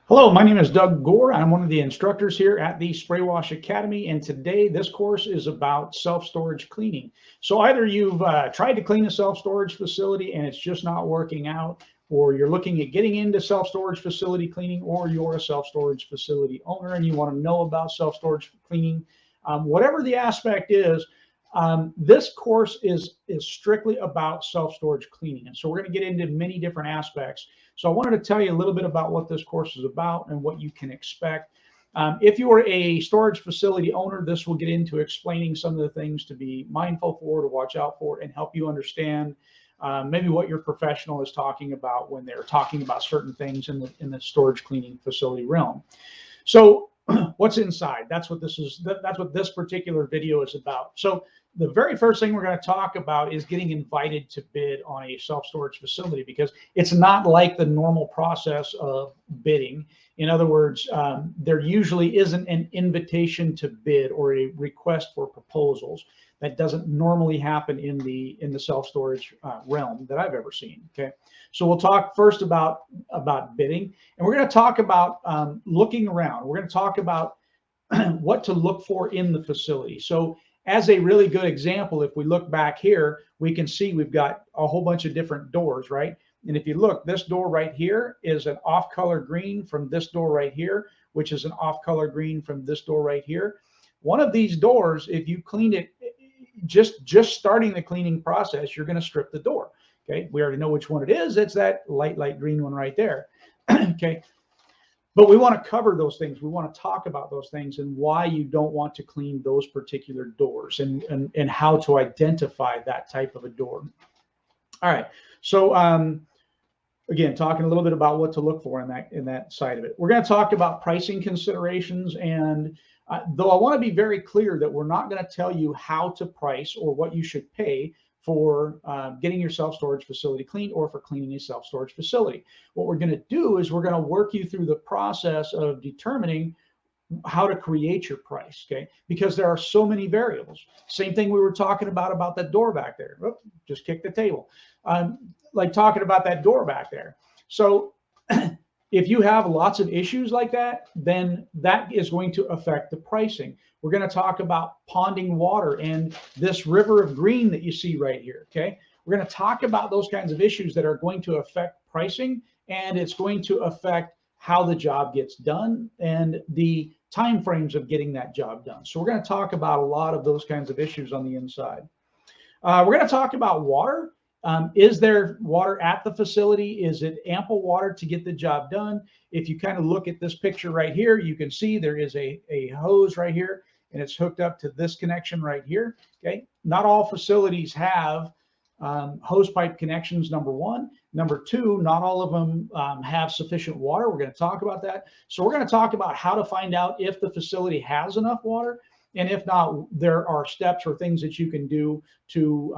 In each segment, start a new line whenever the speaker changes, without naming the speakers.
Hello, my name is Doug Gore. I'm one of the instructors here at the Spray Wash Academy, and today this course is about self-storage cleaning. So either you've tried to clean a self-storage facility and it's just not working out, or you're looking at getting into self-storage facility cleaning, or you're a self-storage facility owner and you want to know about self-storage cleaning. Whatever the aspect is, this course is strictly about self-storage cleaning. And so we're going to get into many different aspects. So I wanted to tell you a little bit about what this course is about and what you can expect. If you are a storage facility owner, this will get into explaining some of the things to be mindful for, to watch out for, and help you understand maybe what your professional is talking about when they're talking about certain things in the storage cleaning facility realm. So what's inside? That's what this is. That's what this particular video is about. So the very first thing we're going to talk about is getting invited to bid on a self-storage facility, because it's not like the normal process of bidding. In other words, there usually isn't an invitation to bid or a request for proposals. That doesn't normally happen in the self-storage realm that I've ever seen. Okay, so we'll talk first about bidding, and we're going to talk about looking around. We're going to talk about what to look for in the facility. So as a really good example, if we look back here, we can see we've got a whole bunch of different doors, right? And if you look, this door right here is an off-color green from this door right here, which is an off-color green from this door right here. One of these doors, if you clean it, just starting the cleaning process, you're going to strip the door. Okay, we already know which one it is. It's that light green one right there. Okay, but we want to cover those things. We want to talk about those things and why you don't want to clean those particular doors, and how to identify that type of a door. All right, so again, talking a little bit about what to look for in that side of it. We're going to talk about pricing considerations, and though I want to be very clear that we're not going to tell you how to price or what you should pay for getting your self-storage facility cleaned or for cleaning a self-storage facility. What we're going to do is we're going to work you through the process of determining how to create your price, okay? Because there are so many variables. Same thing we were talking about that door back there. Oops, just kicked the table. Like talking about that door back there. So if you have lots of issues like that, then that is going to affect the pricing. We're going to talk about ponding water and this river of green that you see right here, okay? We're going to talk about those kinds of issues that are going to affect pricing, and it's going to affect how the job gets done and the time frames of getting that job done. So we're going to talk about a lot of those kinds of issues on the inside. We're going to talk about water. Is there water at the facility? Is it ample water to get the job done? If you kind of look at this picture right here, you can see there is a hose right here, and it's hooked up to this connection right here. Okay, not all facilities have hose pipe connections, number one. Number two, not all of them have sufficient water. We're going to talk about that. So we're going to talk about how to find out if the facility has enough water. And if not, there are steps or things that you can do to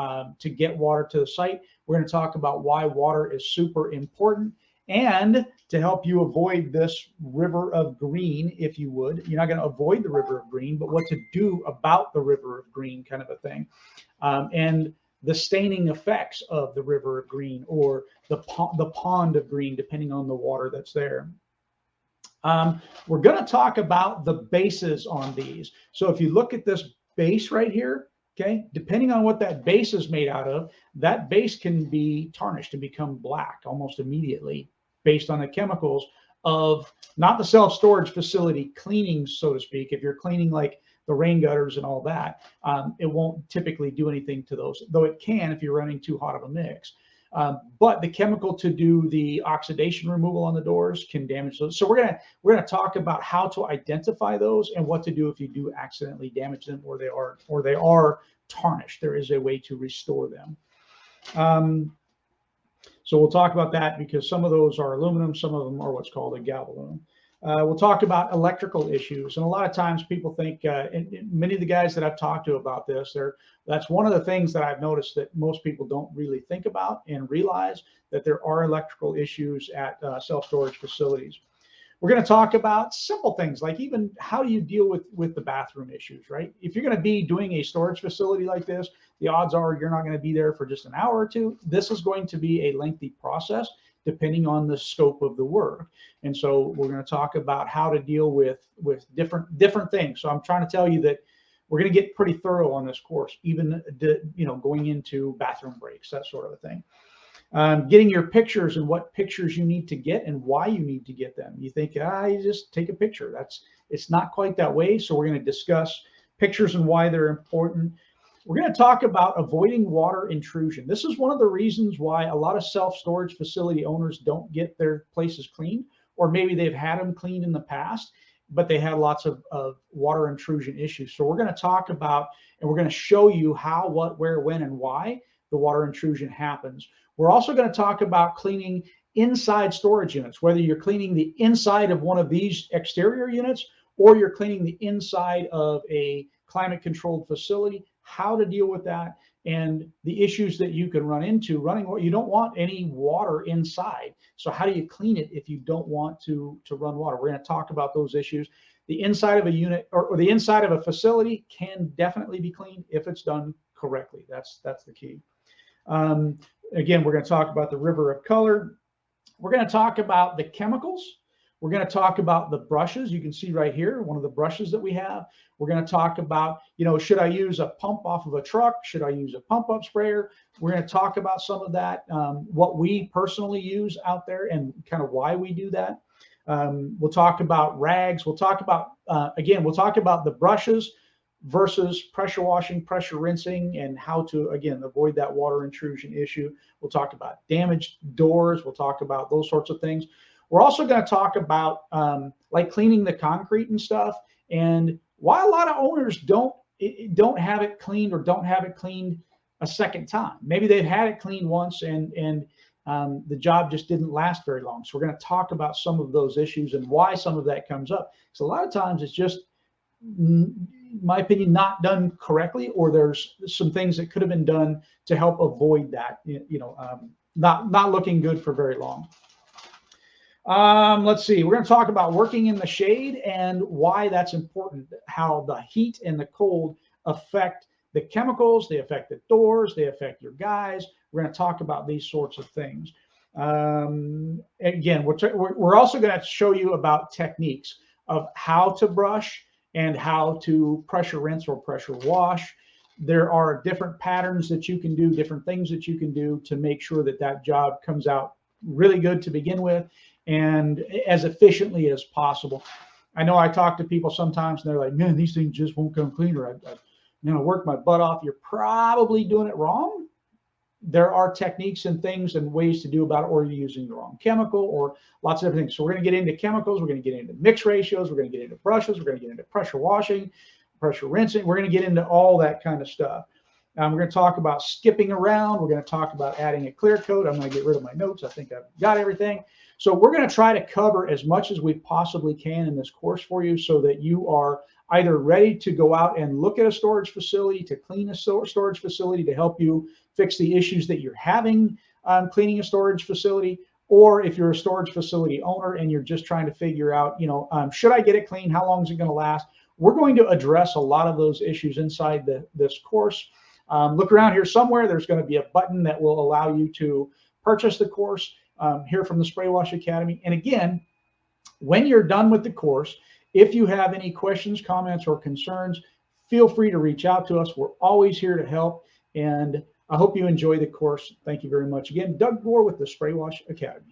get water to the site. We're going to talk about why water is super important, and to help you avoid this river of green, if you would. You're not going to avoid the river of green, but what to do about the river of green, kind of a thing. And the staining effects of the river of green, or the pond of green, depending on the water that's there. We're going to talk about the bases on these. So if you look at this base right here, okay, depending on what that base is made out of, that base can be tarnished and become black almost immediately based on the chemicals of not the self-storage facility cleaning, so to speak. If you're cleaning like the rain gutters and all that, it won't typically do anything to those, though it can if you're running too hot of a mix. But the chemical to do the oxidation removal on the doors can damage those. So we're gonna talk about how to identify those and what to do if you do accidentally damage them, or they are tarnished. There is a way to restore them. So we'll talk about that, because some of those are aluminum, some of them are what's called a galvalume. We'll talk about electrical issues, and a lot of times people think, and many of the guys that I've talked to about this, that's one of the things that I've noticed that most people don't really think about and realize, that there are electrical issues at self-storage facilities. We're going to talk about simple things like even how do you deal with the bathroom issues, right? If you're going to be doing a storage facility like this, the odds are you're not going to be there for just an hour or two. This is going to be a lengthy process. depending on the scope of the work. And so we're going to talk about how to deal with different things. So I'm trying to tell you that we're going to get pretty thorough on this course, even going into bathroom breaks, that sort of a thing. Getting your pictures and what pictures you need to get and why you need to get them. You think, you just take a picture. It's not quite that way. So we're going to discuss pictures and why they're important. We're going to talk about avoiding water intrusion. This is one of the reasons why a lot of self-storage facility owners don't get their places cleaned, or maybe they've had them cleaned in the past, but they had lots of water intrusion issues. So we're going to talk about, and we're going to show you how, what, where, when, and why the water intrusion happens. We're also going to talk about cleaning inside storage units, whether you're cleaning the inside of one of these exterior units or you're cleaning the inside of a climate controlled facility, how to deal with that, and the issues that you can run into running. You don't want any water inside. So how do you clean it if you don't want to run water? We're going to talk about those issues. The inside of a unit or the inside of a facility can definitely be cleaned if it's done correctly. That's the key. Again, we're going to talk about the river of color. We're going to talk about the chemicals. We're going to talk about the brushes. You can see right here, one of the brushes that we have. We're going to talk about, should I use a pump off of a truck? Should I use a pump up sprayer? We're going to talk about some of that, what we personally use out there and kind of why we do that. We'll talk about rags. We'll talk about, we'll talk about the brushes versus pressure washing, pressure rinsing, and how to, again, avoid that water intrusion issue. We'll talk about damaged doors. We'll talk about those sorts of things. We're also going to talk about like cleaning the concrete and stuff, and why a lot of owners don't have it cleaned or don't have it cleaned a second time. Maybe they've had it cleaned once and the job just didn't last very long. So we're going to talk about some of those issues and why some of that comes up. So a lot of times it's just, in my opinion, not done correctly, or there's some things that could have been done to help avoid that, not looking good for very long. Let's see, we're going to talk about working in the shade and why that's important, how the heat and the cold affect the chemicals, they affect the doors, they affect your guys. We're going to talk about these sorts of things. Again, we're also going to show you about techniques of how to brush and how to pressure rinse or pressure wash. There are different patterns that you can do, different things that you can do to make sure that that job comes out really good to begin with and as efficiently as possible. I know I talk to people sometimes and they're like, man, these things just won't come clean, or I work my butt off. You're probably doing it wrong. There are techniques and things and ways to do about it, or you're using the wrong chemical, or lots of different things. So we're going to get into chemicals. We're going to get into mix ratios. We're going to get into brushes. We're going to get into pressure washing, pressure rinsing. We're going to get into all that kind of stuff. We're going to talk about skipping around. We're going to talk about adding a clear coat. I'm going to get rid of my notes. I think I've got everything. So we're going to try to cover as much as we possibly can in this course for you so that you are either ready to go out and look at a storage facility, to clean a storage facility, to help you fix the issues that you're having cleaning a storage facility, or if you're a storage facility owner and you're just trying to figure out, should I get it clean? How long is it going to last? We're going to address a lot of those issues inside this course. Look around here somewhere. There's going to be a button that will allow you to purchase the course here from the Spray Wash Academy. And again, when you're done with the course, if you have any questions, comments, or concerns, feel free to reach out to us. We're always here to help. And I hope you enjoy the course. Thank you very much. Again, Doug Gore with the Spray Wash Academy.